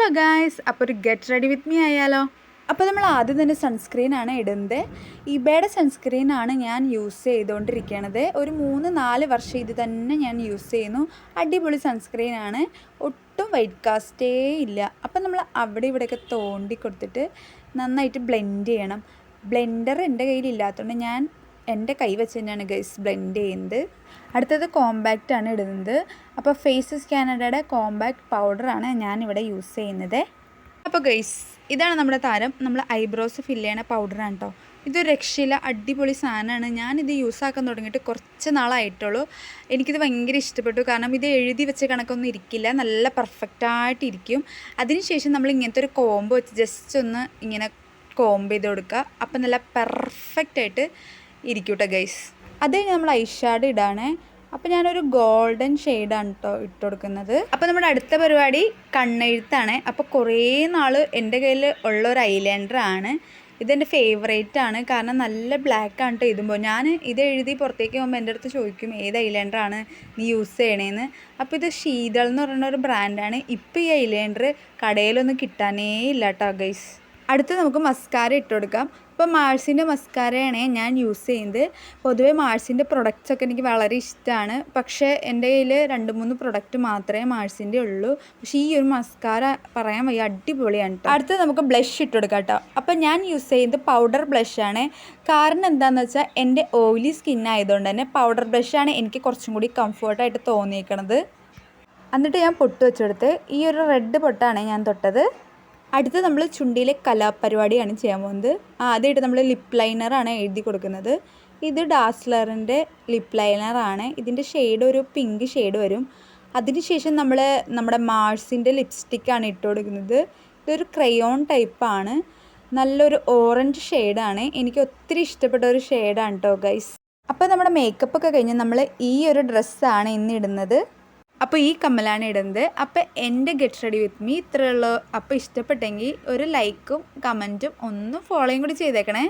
Hello guys, അപ്പോൾ ഒരു get ready with me ആയാലോ. അപ്പോൾ നമ്മൾ ആദ്യം തന്നെ സൺസ്ക്രീനാണ് ഇടുന്നത്. ഇബയുടെ സൺസ്ക്രീനാണ് ഞാൻ യൂസ് ചെയ്തുകൊണ്ടിരിക്കുന്നത്. ഒരു 3-4 വർഷം ഇത് തന്നെ ഞാൻ യൂസ് ചെയ്യുന്നു. അടിപൊളി സൺസ്ക്രീനാണ്, ഒട്ടും വൈറ്റ് കാസ്റ്റേ ഇല്ല. അപ്പം നമ്മൾ അവിടെ ഇവിടെയൊക്കെ തോണ്ടി കൊടുത്തിട്ട് നന്നായിട്ട് ബ്ലെൻഡ് ചെയ്യണം. ബ്ലെൻഡർ എൻ്റെ കയ്യിലില്ലാത്തതുകൊണ്ട് ഞാൻ എൻ്റെ കൈ വെച്ച് തന്നെയാണ് ഗൈസ് ബ്ലെൻഡ് ചെയ്യുന്നത്. അടുത്തത് കോമ്പാക്റ്റ് ആണ് ഇടുന്നത്. അപ്പോൾ ഫേസസ് കാനഡയുടെ കോമ്പാക്റ്റ് പൗഡറാണ് ഞാനിവിടെ യൂസ് ചെയ്യുന്നത്. അപ്പോൾ ഗൈസ്, ഇതാണ് നമ്മുടെ താരം. നമ്മൾ ഐബ്രോസ് ഫില്ല് ചെയ്യണ പൗഡറാണ് കേട്ടോ. ഇതൊരു രക്ഷയില്ല, അടിപൊളി സാധനമാണ്. ഞാനിത് യൂസാക്കാൻ തുടങ്ങിയിട്ട് കുറച്ച് നാളായിട്ടുള്ളൂ. എനിക്കിത് ഭയങ്കര ഇഷ്ടപ്പെട്ടു. കാരണം ഇത് എഴുതി വെച്ച കണക്കൊന്നും ഇരിക്കില്ല, നല്ല പെർഫെക്റ്റായിട്ട് ഇരിക്കും. അതിനുശേഷം നമ്മൾ ഇങ്ങനത്തെ ഒരു കോംബ് വെച്ച് ജസ്റ്റ് ഒന്ന് ഇങ്ങനെ കോംബ് ചെയ്ത് കൊടുക്കുക. അപ്പം നല്ല പെർഫെക്റ്റായിട്ട് ഇരിക്കൂട്ടെ ഗൈസ്. അത് കഴിഞ്ഞ് നമ്മൾ ഐഷാഡ് ഇടാണ്. അപ്പോൾ ഞാനൊരു ഗോൾഡൻ ഷെയ്ഡാണ് കേട്ടോ ഇട്ട് കൊടുക്കുന്നത്. അപ്പോൾ നമ്മുടെ അടുത്ത പരിപാടി കണ്ണെഴുത്താണ്. അപ്പോൾ കുറേ നാൾ എൻ്റെ കയ്യിൽ ഉള്ളൊരു ഐലൈനറാണ്. ഇതെൻ്റെ ഫേവറേറ്റ് ആണ്, കാരണം നല്ല ബ്ലാക്കാണ് കേട്ടോ എഴുതുമ്പോൾ. ഞാൻ ഇത് എഴുതി പുറത്തേക്ക് പോകുമ്പോൾ എൻ്റെ അടുത്ത് ചോദിക്കും ഏത് ഐലൈനറാണ് നീ യൂസ് ചെയ്യണേന്ന്. അപ്പോൾ ഇത് ശീതൾ എന്ന് പറയുന്ന ഒരു ബ്രാൻഡാണ്. ഇപ്പോൾ ഈ ഐലൈനർ കടയിലൊന്നും കിട്ടാനേ ഇല്ല കേട്ടോ ഗൈസ്. അടുത്ത് നമുക്ക് മസ്കാര ഇട്ട് കൊടുക്കാം. ഇപ്പോൾ മാഴ്സിൻ്റെ മസ്കാരയാണ് ഞാൻ യൂസ് ചെയ്യുന്നത്. പൊതുവേ മാഴ്സിൻ്റെ പ്രൊഡക്റ്റ്സൊക്കെ എനിക്ക് വളരെ ഇഷ്ടമാണ്. പക്ഷേ എൻ്റെ കയ്യിൽ 2-3 പ്രൊഡക്റ്റ് മാത്രമേ മാഴ്സിൻ്റെ ഉള്ളൂ. പക്ഷേ ഈ ഒരു മസ്കാര പറയാൻ വയ്യ, അടിപൊളിയാണ് കേട്ടോ. അടുത്ത് നമുക്ക് ബ്ലഷ് ഇട്ട് കൊടുക്കാം കേട്ടോ. അപ്പോൾ ഞാൻ യൂസ് ചെയ്യുന്നത് പൗഡർ ബ്ലഷാണ്. കാരണം എന്താണെന്ന് വെച്ചാൽ എൻ്റെ ഓയിലി സ്കിൻ ആയതുകൊണ്ട് തന്നെ പൗഡർ ബ്ലഷാണ് എനിക്ക് കുറച്ചും കൂടി കംഫർട്ടായിട്ട് തോന്നിയിരിക്കണത്. എന്നിട്ട് ഞാൻ പൊട്ട് വെച്ചെടുത്ത് ഈ ഒരു റെഡ് പൊട്ടാണ് ഞാൻ തൊട്ടത്. അടുത്ത് നമ്മൾ ചുണ്ടിയിലെ കലാപരിപാടിയാണ് ചെയ്യാൻ പോകുന്നത്. ആദ്യമായിട്ട് നമ്മൾ ലിപ്പ് ലൈനറാണ് എഴുതി കൊടുക്കുന്നത്. ഇത് ഡാസ്ലറിൻ്റെ ലിപ്പ് ലൈനറാണ്. ഇതിൻ്റെ ഷെയ്ഡ് ഒരു പിങ്ക് ഷെയ്ഡ് വരും. അതിനുശേഷം നമ്മൾ നമ്മുടെ മാഴ്സിൻ്റെ ലിപ്സ്റ്റിക്കാണ് ഇട്ട് കൊടുക്കുന്നത്. ഇതൊരു ക്രയോൺ ടൈപ്പാണ്, നല്ലൊരു ഓറഞ്ച് ഷെയ്ഡാണ്. എനിക്ക് ഒത്തിരി ഇഷ്ടപ്പെട്ട ഒരു ഷെയ്ഡാണ് കേട്ടോ ഗൈസ്. അപ്പോൾ നമ്മുടെ മേക്കപ്പൊക്കെ കഴിഞ്ഞ് നമ്മൾ ഈ ഒരു ഡ്രസ്സാണ് ഇന്ന് ഇടുന്നത്. അപ്പോൾ ഈ കമ്മലാണ് ഇടുന്നത്. അപ്പോൾ എൻ്റെ ഗെറ്റ് റെഡി വിത്ത് മീ ഇത്രയുള്ളൂ. അപ്പോൾ ഇഷ്ടപ്പെട്ടെങ്കിൽ ഒരു ലൈക്കും കമൻറ്റും ഒന്ന് ഫോളോയും കൂടി ചെയ്തേക്കണേ.